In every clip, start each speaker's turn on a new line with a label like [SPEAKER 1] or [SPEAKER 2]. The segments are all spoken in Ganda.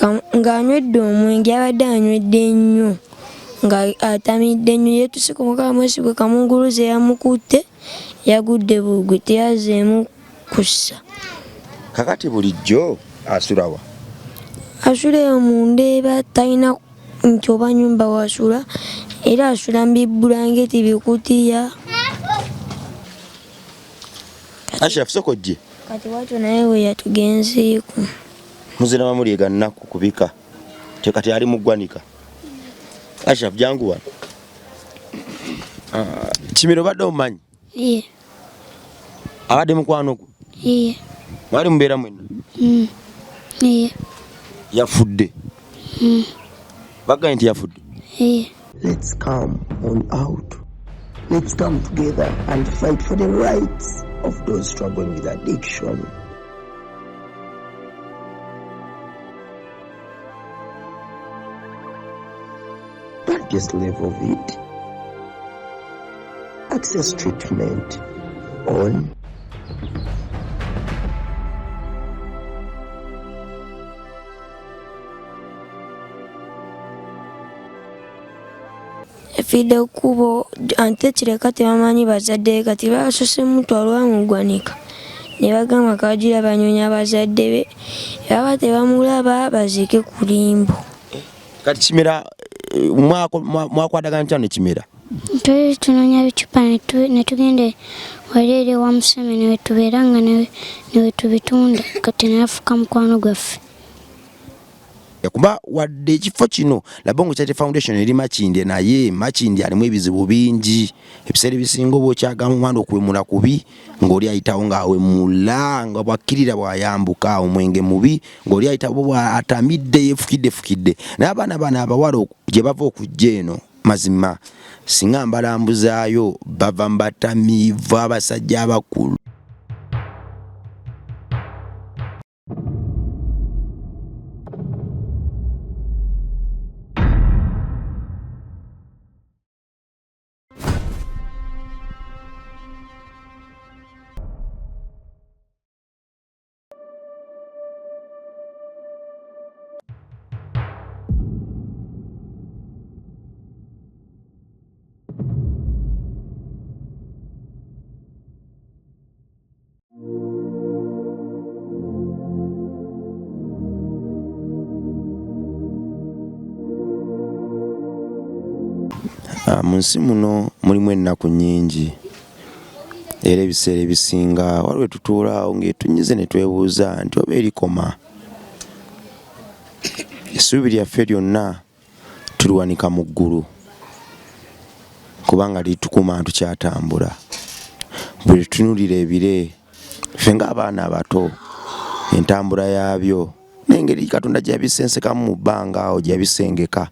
[SPEAKER 1] ng'anywedde omwenge abadde anywedde nnyo nga atamidde nnyo yeetuse ku Mukama mwesigwa kamunguluze yamukutte yagudde bugwi teyazeemu kussa.
[SPEAKER 2] Kakati bulijjo asulawa?
[SPEAKER 1] Asula eyo mu Ndeeba talina nti oba nnyumba wasula era asula mu bibulangeti bikutiya.
[SPEAKER 2] Ashraf sokojje
[SPEAKER 1] Kati watu naye we yatugenzeeko.
[SPEAKER 2] Muzina bamuliega nnaku kubika kati ali mu ggwanika. Ashraf jangu wano. Kimiro badde omumanyi?
[SPEAKER 1] Iye.
[SPEAKER 2] Abadde mukwano gwo?
[SPEAKER 1] Iye.
[SPEAKER 2] Mwali mubeera mwenna?
[SPEAKER 1] Iye.
[SPEAKER 2] Yafudde? Bagambye nti yafudde?
[SPEAKER 1] Iye.
[SPEAKER 3] Let's come on out. Let's come together and fight for the rights of those struggling with addiction. Don't just live of it. Access treatment on
[SPEAKER 1] Efide kubo ante kireka tebamanyi bazadde kati basose mutwalwa mu ggwanika ne bagamba kagira banyonya bazadde be baba tebamulaba baziike ku limbo.
[SPEAKER 2] Kati Kimera mwakwatagana ntya ne Kimera?
[SPEAKER 4] Tuli tunonya bicupa ne tugende wali eri wa Museme ne wetubeera nga ne wetubitunda kati nafuka mukwano gwaffe.
[SPEAKER 2] Kuba wadde ekifo kino Labongo Charity Foundation eri Makindye naye Makindye alimu ebizibu bingi. Ebiseera ebisinga bw'okyagamu omwana okuwemula kubi ng'oli ayitawo ng'awemula nga bwakkirira bw'ayambuka omwenge mubi ng'oli ayitawo bw'atamidde yeefukidde. Naye abaana bano abawala gye bava okujja eno mazima singa mbalambuzaayo bava mu batamiivu abasajja abakulu. Mu nsi muno mulimu ennaku nnyingi era ebiseera ebisinga waliwo tutuulaawo ng'etunyize ne twebuuza nti oba erikoma. Essuubi lyaffe lyonna tuliwanika mu ggulu kubanga litukuma ntukyatambula. Bwe tutunulira ebire ffe ng'abaana abato entambula yaabyo n'engeri Katonda gye yabisensekamu mu bbanga awo gye yabisengeka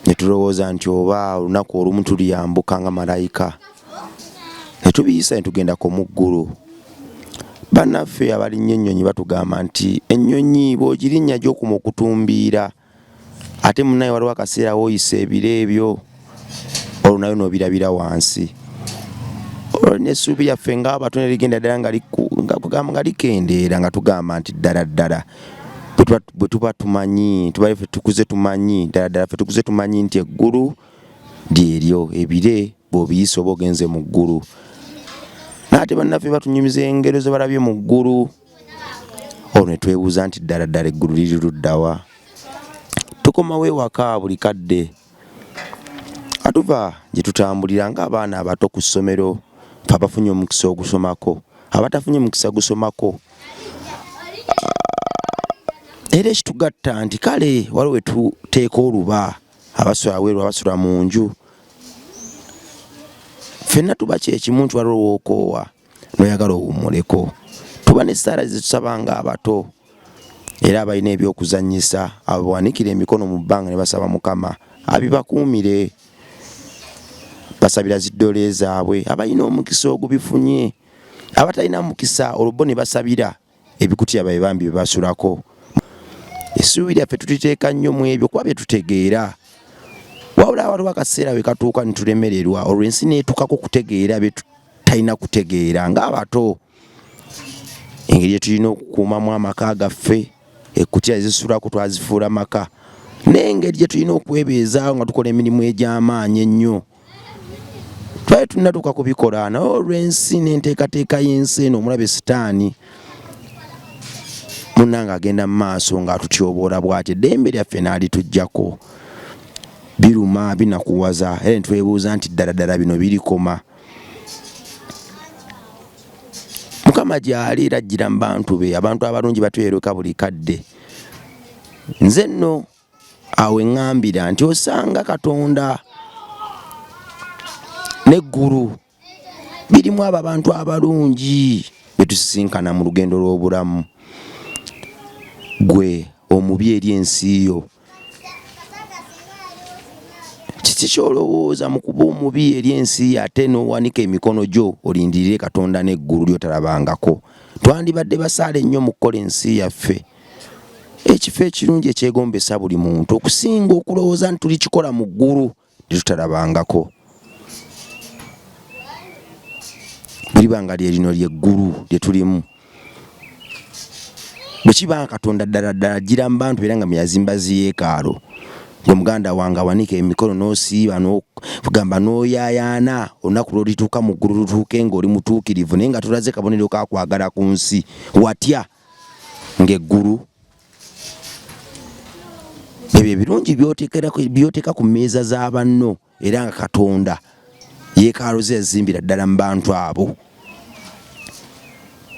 [SPEAKER 2] ne tulowooza nti oba olunaku olumu tuliyambuka nga malayika ne tubiyisa ne tugendako mu ggulu. Bannaffe abalinnya ennyonyi batugamba nti ennyonyi bw'ogirinnya gy'okuma okutumbiira ate munnaye waliwo akaseera w'oyisa ebire ebyo olwo nayo n'obirabira wansi. Olwo n'essuubi lyaffe ng'abato ne ligenda ddala nga likendeera nga tugamba nti ddala bwe tuba tumanyi tubaye ffe tukuze tumanyi ddala ffe tukuze tumanyi nti eggulu lyeryo ebire bw'obiyisa oba ogenze mu ggulu. N'ate bannaffe batunyumiza engero ze balabye mu ggulu. Olwo ne twebuuza nti ddala eggulu liri luddawa? Tukomawo ewaka buli kadde atuva gye tutambulira ng'abaana abato ku ssomero fe abafunye omukisa ogusomako abatafunye mukisa gusomako. Era ekitugatta nti kale waliwo tuteeka oluba abasula aweeru abasula mu nju ffenna tuba kyekimu nti waliwo wookoowa n'oyagala owummuleko. Tuba n'essaala zetusaba ng'abato era abalina ebyokuzannyisa abo bawanikira emikono mu bbanga ne basaba Mukama abibakuumire. Basabira ziddole zaabwe abalina omukisa ogubifunye abatalina mukisa olwo bo ne basabira ebikutiya babe bambi bye basulako. Essuubi lyaffe tuliteeka nnyo mu ebyo kuba bye tutegeera. Wabula waliwo akaseera we katuuka ne tulemererwa olwo ensi n'etuukako kutegeera bye tutalina kutegeera ng'abato. Engeri gye tulina okukuumamu amaka gaffe ekkutya ezisulako twazifuula maka n'engeri gye tulina okwebeezaawo nga tukola emirimu egy'amaanyi ennyo twali tunnatuuka kubikola naye olw'ensi n'enteekateeka y'ensi eno omulabe sitaani munnange agenda mu maaso ng'atutyoboola bw'ati eddembe lyaffe n'alituggyako biruma binakuwaza era netwebuuza nti ddala bino birikoma. Mukama gy'ali era ajjira mu bantu be, abantu abalungi batweruka buli kadde. Nze nno awo eŋŋambira nti osanga Katonda n'eggulu birimu abo abantu abalungi be tusisinkana mu lugendo lw'obulamu. Gwe omubi eri ensi yo, kiki ky'olowooza mu kuba omubi eri ensi ate n'owanika emikono gyo olindirire Katonda n'eggulu lyotalabangako? Twandibadde basaale nnyo mu kukola ensi yaffe. Ekifo ekirungi ekyegombesa buli muntu okusinga okulowooza nti tulikikola mu ggulu lyetutalabangako. Buli banga lye ly'eggulu lye tulimu. Bwe kiba Katonda ddala ajjira mu bantu era nga meyazimba ziyeekaalo, gwe muganda wange awanika emikono n'osiiba n'okugamba n'oyaayaana olunaku lw'olituuka mu ggulu lutuuke ng'oli mutuukirivu naye nga tulaze kabonero kakwagala ku nsi watya ng'eggulu. Ebyo ebirungi by'oteeka ku mmeeza za banno era nga Katonda yeekaalo ze yazimbira ddala mu bantu abo.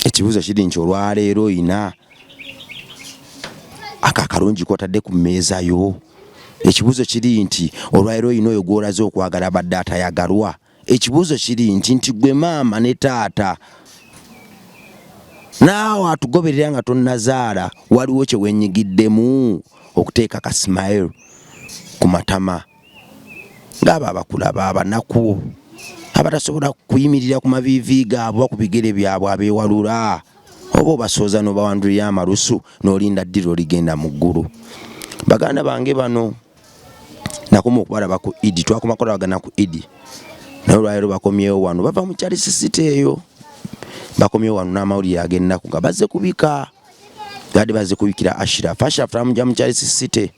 [SPEAKER 2] Ekibuuzo kiri nti olwaleero oyina akalungi k'otadde ku mmeeza yo? Ekibuuzo kiri nti olwaleero oyina oyo gw'olaze okwagala badde atayagalwa? Ekibuuzo kiri nti gwe maama ne taata naawe atugoberera nga tonnazaala waliwo kye wenyigiddemu okuteeka ka smile ku matama ng'abo abakulaba abanaku abatasobola kuyimirira ku maviivi gaabwe oba ku bigere byabwe abeewalula, oba obasooza n'obawandulira amalusu n'olinda ddiro ligenda mu ggulu. Baganda bange bano nakoma okubalaba ku Idi, twakoma kolabagana ku Idi naye olwaleero bakomyewo wano, bava mu Charles City eyo bakomyewo wano n'amawulire ag'ennaku nga bazze kubika gadde bazze kubikira Ashraf amujja mu Charles City.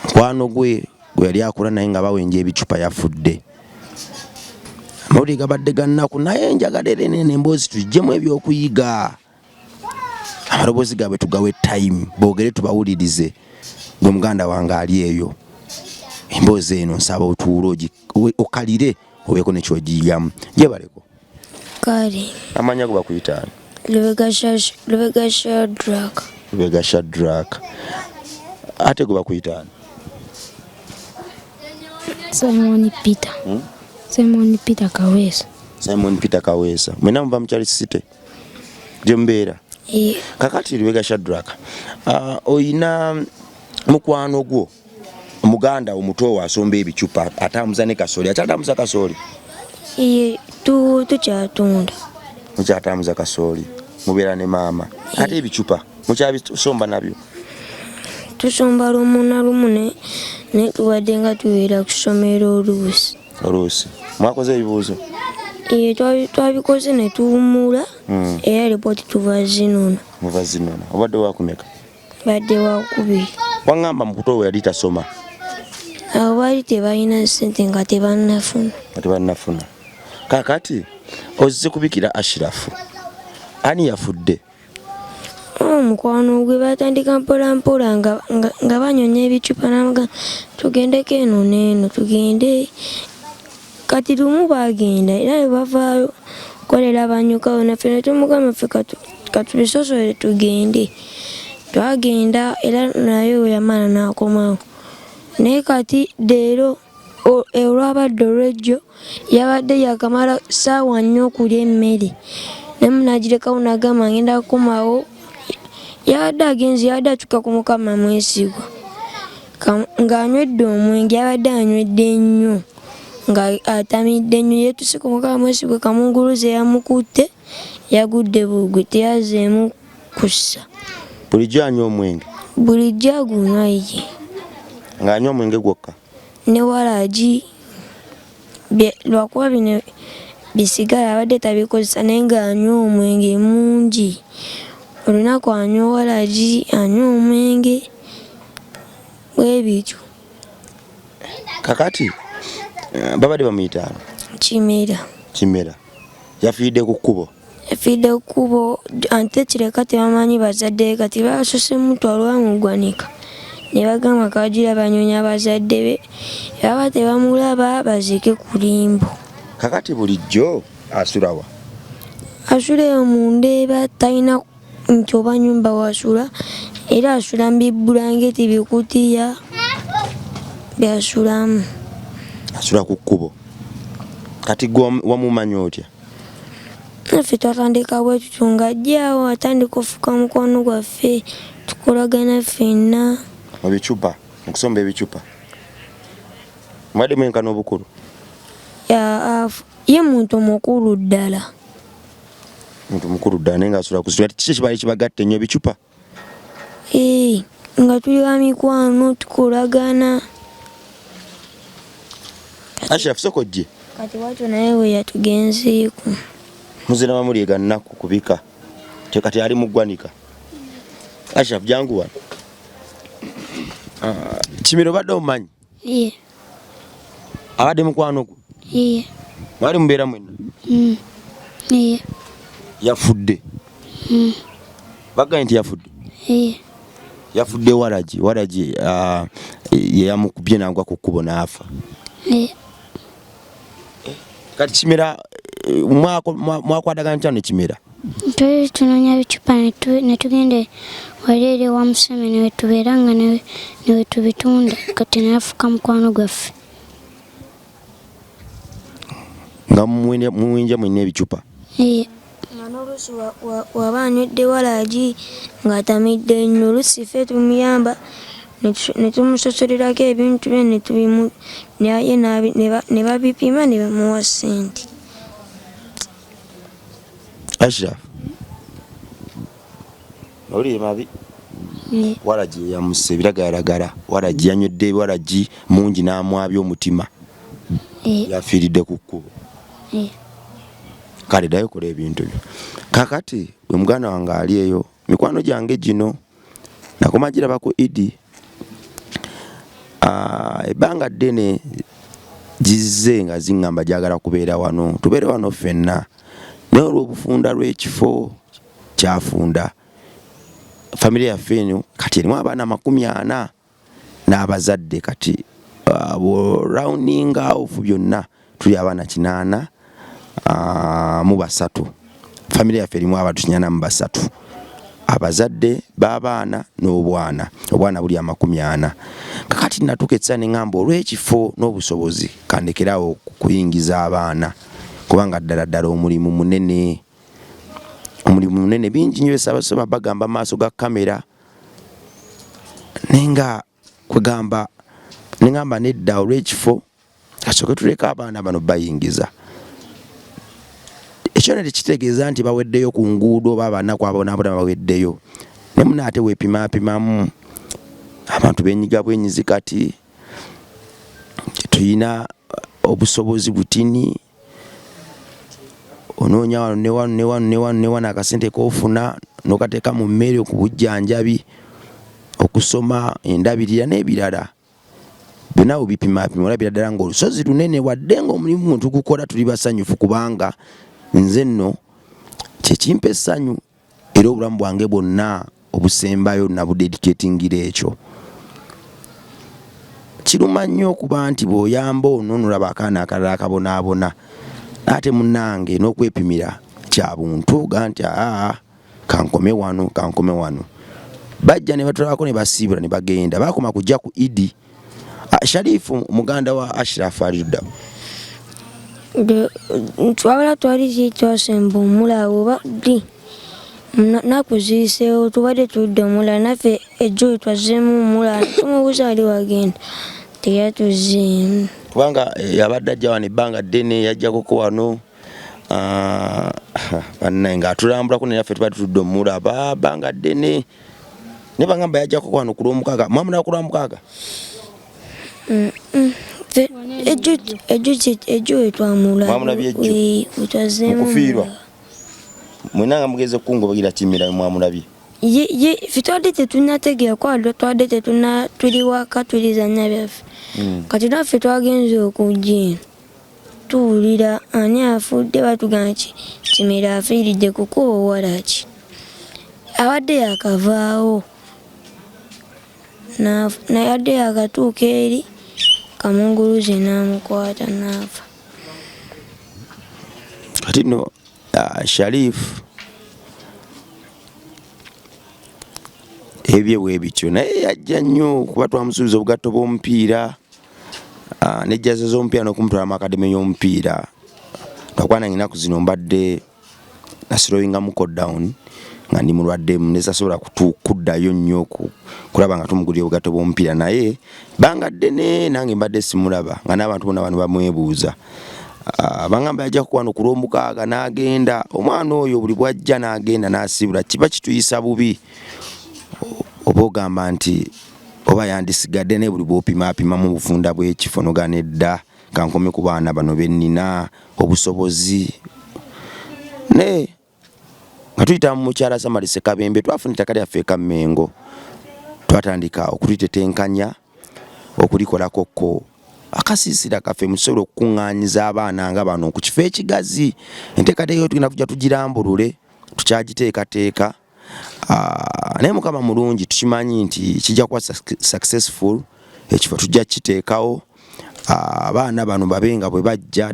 [SPEAKER 2] Mukwano gwe yali akula naye nga bawenja ebicupa yafudde. Amawulire gabadde gannaku naye njagala era enene emboozi tuggyemu ebyokuyiga. Amaloboozi gaabwe tugawe time boogere tubawulirize. Gwe muganda wange ali eyo, emboozi eno nsaba otuulo okalire obeeko nekyogiyamu. Gyebaleko
[SPEAKER 1] kale
[SPEAKER 2] amanya go bakuyitaani Lubega Shadrack. Ate go bakuyitaani
[SPEAKER 4] Simon Peter
[SPEAKER 2] Kaweesa. Mwena muva mu Charles City gye mubeera? Kakati Lubega Shadrack, oyina mukwano gwo omuganda omuto asomba ebicupa atambuza ne kasooli, akyatambuza kasooli?
[SPEAKER 1] Tukyatunda.
[SPEAKER 2] Mukyatambuza kasooli, mubeera ne maama. Ate ebicupa mukyabisomba nabyo?
[SPEAKER 1] Tusomba lumu na lumu ne tubadde nga tubeera ku ssomero oluusi. Mwakoze ebibuuzo? Twabikoze ne tuwummula era lipooti tuva zinona.
[SPEAKER 2] Muva zinona. Obadde wakumeka?
[SPEAKER 1] Badde wakubiri.
[SPEAKER 2] Wangamba mu kuto we yali tasoma?
[SPEAKER 1] Abo baali tebalina ssente nga tebannafuna.
[SPEAKER 2] Kakati ozze kubikira Ashraf, ani yafudde?
[SPEAKER 1] Mukwano gwe batandika mpola nga banyonya ebicupa n'amaga tugendeko eno n'eno tugende. Kati lumu bagenda era ne bavaayo kolera banyukawo naffe ne tumugamba ffe katubisosole tugende. Twagenda era naye yamala n'akomawo. Naye kati leero olwabadde olw'ejjo yabadde yakamala ssaawa 4 okulya emmere naye nagirekawo n'agamba ngenda kukomawo. Yabadde agenze yabadde atuuka ku Mukama mwesigwa ng'anywedde omwenge, yabadde anywedde nnyo nga atamidde nnyo. Yeetuse ku Mukama mwesigwa kamunguluze yamukutte yagudde bugwe teyazeemu kussa.
[SPEAKER 2] Bulijjo anywa omwenge?
[SPEAKER 1] Bulijjo agunywa ye.
[SPEAKER 2] Ng'anywa omwenge gwokka?
[SPEAKER 1] Ne walagi lwakuba bino bisigala abadde tabikozesa naye ng'anywa omwenge mungi. olunaku anywa walagi, anywa omwenge, bwebityo.
[SPEAKER 2] Kakati babadde bamuyita Kimera yafiidde ku kkubo.
[SPEAKER 1] Yafiidde ku kkubo ate kireka tebamanyi bazadde be kati basose mutwalo bamuggwanika ne bagamba kawagira banyonya abazadde be baba tebamulaba baziike ku limbo.
[SPEAKER 2] Kakati bulijjo asulawa?
[SPEAKER 1] Asula eyo mu Ndeeba, talina nti oba nnyumba wasula era asula mu bibulangeti bikutiya byasulamu.
[SPEAKER 2] Asula ku kkubo. Kati gwe wamumanyi otya?
[SPEAKER 1] Naffe twatandika bwe tutyo ng'ajjaawo atandika ofuka mukwano gwaffe tukolagana ffenna.
[SPEAKER 2] Mu bicupa, mu kusomba ebicupa. Mubadde mwenkana obukulu?
[SPEAKER 1] Ye muntu mukulu ddala.
[SPEAKER 2] Muntu mukulu ddala naye ng'asula ku sula. Kiki ekibali kibagatta ennyo ebicupa?
[SPEAKER 1] Nga tuli ba mikwano tukolagana.
[SPEAKER 2] Ashraf sokojje.
[SPEAKER 1] Kati watyo naye we yatugenzeeko.
[SPEAKER 2] Muzina bamuliega nnaku kubika. Kati ali muggwanika. Ashraf jangu wano. Kimera obadde omumanyi?
[SPEAKER 4] Iye.
[SPEAKER 2] Abadde mukwano gwo?
[SPEAKER 4] Iye.
[SPEAKER 2] Mwali mubeera mwenna?
[SPEAKER 4] Iye.
[SPEAKER 2] Yafudde? Bagambye nti yafudde?
[SPEAKER 4] Iye.
[SPEAKER 2] Yafudde walagi ye yamukubye n'agwa ku kkubo n'afa.
[SPEAKER 4] Iye.
[SPEAKER 2] Kati Kimera mwakwatagana ntya ne Kimera?
[SPEAKER 4] Tuli tunoonya bicupa ne tugende wali eri ewa Museme ne wetubeera nga ne wetubitunda kati nafuka mukwano gwaffe.
[SPEAKER 2] Nga muwinja mwenna ebicupa?
[SPEAKER 4] Iye.
[SPEAKER 1] Nga n'oluusi waba anywedde walagi ng'atamidde nnyo oluusi ffe tumuyamba ne tumusosolerako ebintu bye naye ne babipima ne bamuwa ssente.
[SPEAKER 2] Ashraf oli mabi walagi yamusse ebiragalalagala walagi yanywedde walagi mungi n'amwabya omutima yafiiridde ku kkubo. Kale ddayo kola ebintu byo. Kakati bwe muganda wange ali eyo mikwano gyange gino nakoma giraba ku Idi ebbanga ddene gizze nga ziŋŋamba gyagala kubeera wano tubeere wano ffenna naye olw'obufunda lw'ekifo kyafunda famire yaffe eno kati erimu abaana 40 n'abazadde kati rounding off byonna tuli abaana 8 mu 3 famire yaffe erimu abantu 83 abazadde b'abaana n'obwana buli 40. Kakati natuuketsa ne ŋŋamba olw'ekifo n'obusobozi kandekerawo kuyingiza abaana kubanga ddala omulimu munene bingi nnyo byesabasaba bagamba maaso ga kamera nenga kwegamba neŋŋamba nedda olw'ekifo kasooke tuleka abaana bano bayingiza. Ekyo ne tekitegeeza nti baweddeyo ku nguudo oba abanaku abonaabona baweddeyo ne muna ate weepimaapimamu abantu benyiga bwenyizi kati tuyina obusobozi butini onoonya wano ne wano akasente koofuna n'okateeka mu mmere ku bujjanjabi okusoma endabirira n'ebirala byonna obipimapima olabira ddala ng'olusozi lunene wadde ng'omulimu muntu gukola tuli basanyufu kubanga nze nno kyekimpa essanyu era obulamu bwange bwonna obusembayo nabudediketingira ekyo. Kiruma nnyo okuba nti bw'oyamba ono nolaba akaana akalala akabonaabona ate munnange n'okwepimira kya buntu ga nti kankome wano bajja ne batulabako ne basiibula ne bagenda bakoma kujja ku Idi. Sharifu muganda wa Ashraf alidda
[SPEAKER 1] twabala twali twasemba omulawo baddi nakuziiseewo tubadde tudde omulala naffe ejjo twazzeemu omulala tumubuuza ali wagenda teyatuzeemu
[SPEAKER 2] kubanga yabadde ajja wano ebbanga ddene yajjakoko wano bannaye ng'atulambulako ne naffe tubadde tudde omulaba bbanga ddene ne bagamba yajjakoko wano ku Lwomukaaga mwamulaba ku Lwomukaaga
[SPEAKER 1] ejjo wetwamulabye
[SPEAKER 2] mukufiirwa mwenanga mugeze kungobagira Kimera mwamulabye
[SPEAKER 1] fitwadde tetunnategeera kwaliro twadde tetuna tuli waka tulizanya byaffe kati naffe twagenze okujja eno tuwulira ani afudde batugamba ki Kimera afiiridde kukuba owalaki awadde yakavaawo nayadde yakatuuka eri kamunguluze n'amukwata n'afa.
[SPEAKER 2] Kati no Sharif ebye weebityo naye yajja nnyo kuba twamusuubiza obugatto bw'omupiira nejjaza z'omupiira n'okumutwala mu akademi y'omupiira twakwana ennaku zino mbadde naslowingamuko down nga ndi mulwadde nesasobola kuddayo nnyo kulaba nga tumugulira obugatto bw'omupiira naye bangadde nange mbadde simulaba nga n'abantu bonna bano bamwebuuza bangamba yajja kukwano ku Lwomukaaga n'agenda omwana oyo buli bwajja n'agenda n'asibula kiba kituyisa bubi oba ogamba nti oba yandisigadde naye buli bw'opimapima mu bufunda bw'ekifo nogana edda kankome ku baana bano bennina obusobozi ne nga tuyita mu mukyala Samali Sekabembe twafuna ettaka lyaffe e Kamengo twatandika okulitetenkanya okulikolakokko akasiisira kaffe musobola okukuŋŋaanyiza abaana nga bano ku kifo ekigazi enteekateeka yo tugenda kujja tugirambulule tukyagiteekateeka naye Mukama mulungi tukimanyi nti kijja kuba successful ekifo tujja kiteekawo abaana bano babenga bwe bajja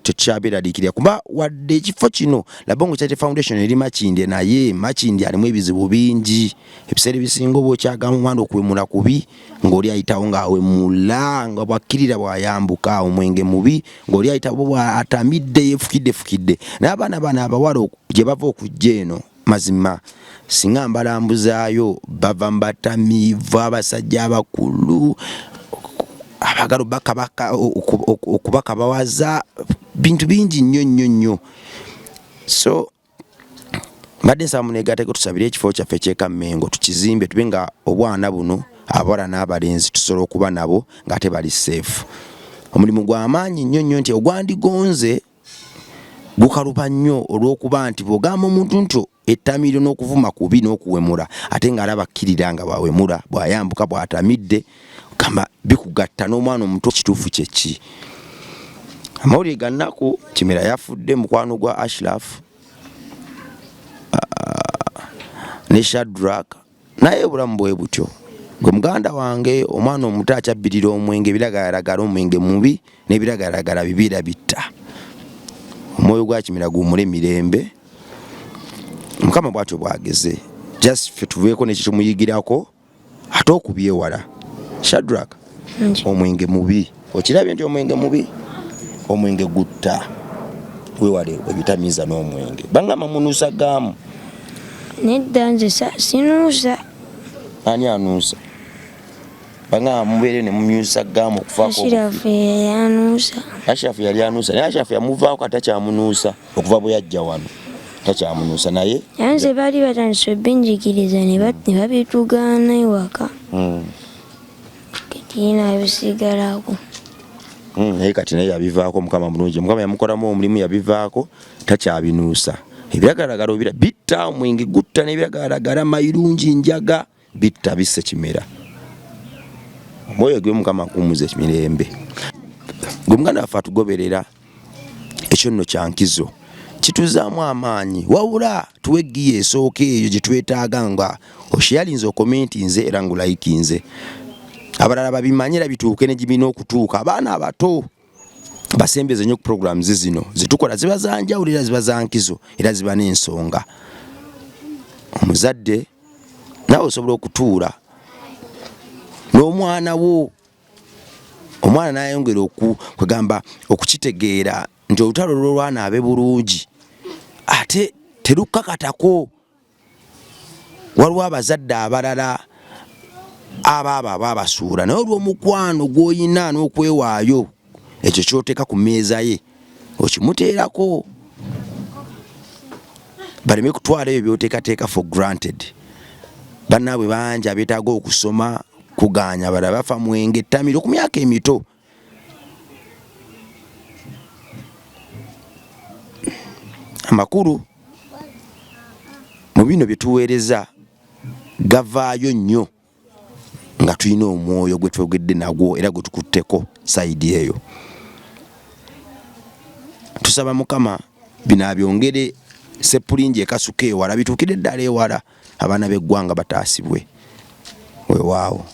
[SPEAKER 2] tukyabeeraliikirira kuba wadde ekifo kino Labongo Charity Foundation eri Makindye naye Makindye alimu ebizibu bingi ebiseera ebisinga oba okyagamu omwana okuwemula kubi ng'oli ayitawo ng'awemula nga bwakkirira bw'ayambuka omwenge mubi ng'oli ayitawo bw'atamidde yeefukidde naye abaana bano abawala gye bava okujja eno mazima singa mbalambuzaayo bava mu batamiivu abasajja abakulu abagalo okubakabawaza bintu bingi nnyo so mbadde nsaba muneegatteko tusabire ekifo kyaffe eky'e Kamengo tukizimbe tube nga obwana buno abawala n'abalenzi tusobola okuba nabo ng'ate bali safe. Omulimu gw'amaanyi nnyo nti ogwandigonze gukaluba nnyo olw'okuba nti bw'ogamba omuntu nti ettamiiro n'okuvuma kubi n'okuwemula ate ng'alaba akkirira nga bw'awemula bw'ayambuka bw'atamidde kama bikugatta n'omwana omuto kituufu kyeki. Amawulire ga nnaku Kimera yafudde mukwano gwa Ashraf ne Shadrack naye obulamu bwe butyo gwe muganda wange omwana omuto akyabbirira omwenge biragalalagala omwenge mubi n'ebiragalalagala bibira bitta omwoyo gwa Kimera guwumule mirembe Mukama bw'atyo bwageze just ffe tuveeko nekyo tumuyigirako ate okubyewala. Shadrack omwenge mubi okirabye nti omwenge mubi omwenge gutta wewale ebitamiiza n'omwenge bangamba munuusa gaamu
[SPEAKER 1] nedda nze sinuusa.
[SPEAKER 2] Ani anuusa? Bangamba mubeere ne mumyusa gaamu okufaako
[SPEAKER 1] Ashirafu yanuusa.
[SPEAKER 2] Ashirafu yali anuusa naye Ashirafu yamuvaako atakyamunuusa okuva bwe yajja wano takyamunuusa naye
[SPEAKER 1] yanze baali batandise ebinjigiriza ne babitugaana ewaka ketiina bisigalako
[SPEAKER 2] naye kati naye yabivaako Mukama mulungi Mukama yamukolamu omulimu yabivaako takyabinuusa ebiragalagala obira bitta omwenge gutta n'ebiragalagala mayirungi njaga bitta bisse Kimera omwoyo gwe Mukama nkumuze mirembe gwe muganda waffe atugoberera ekyo nno kyankizo kituzaamu amaanyi wabula tuwe eggiya esooka eyo gye twetaaga nga osharinze okomenti nze era ngulayiki nze abalala babimanyira bituuke ne gibina okutuuka abaana abato basembeze nnyo ku programs zino zitukola ziba za njawulo era ziba za nkizo era ziba n'ensonga. Omuzadde nawe osobola okutuula n'omwana wo omwana n'ayongera kwegamba okukitegeera nti olutalo lw'olwana abe bulungi ate terukkakatako. Waliwo abazadde abalala abaabo ababasuula naye olw'omukwano gw'oyina n'okwewaayo ekyo ky'oteeka ku mmeeza ye okimuteerako baleme kutwala ebyo by'oteekateeka for granted. Bannaabwe bangi abeetaaga okusoma kuganya balala bafa mwenge ettamiiro ku myaka emito. Amakulu mu bino bye tuweereza gavaayo nnyo nga tulina omwoyo gwe twogedde nagwo era gwe tukutteko sayidi eyo. Tusaba Mukama bino abyongere Seppulingi ekasuka ewala bituukire ddala ewala abaana b'eggwanga bataasibwe. Weewaawo.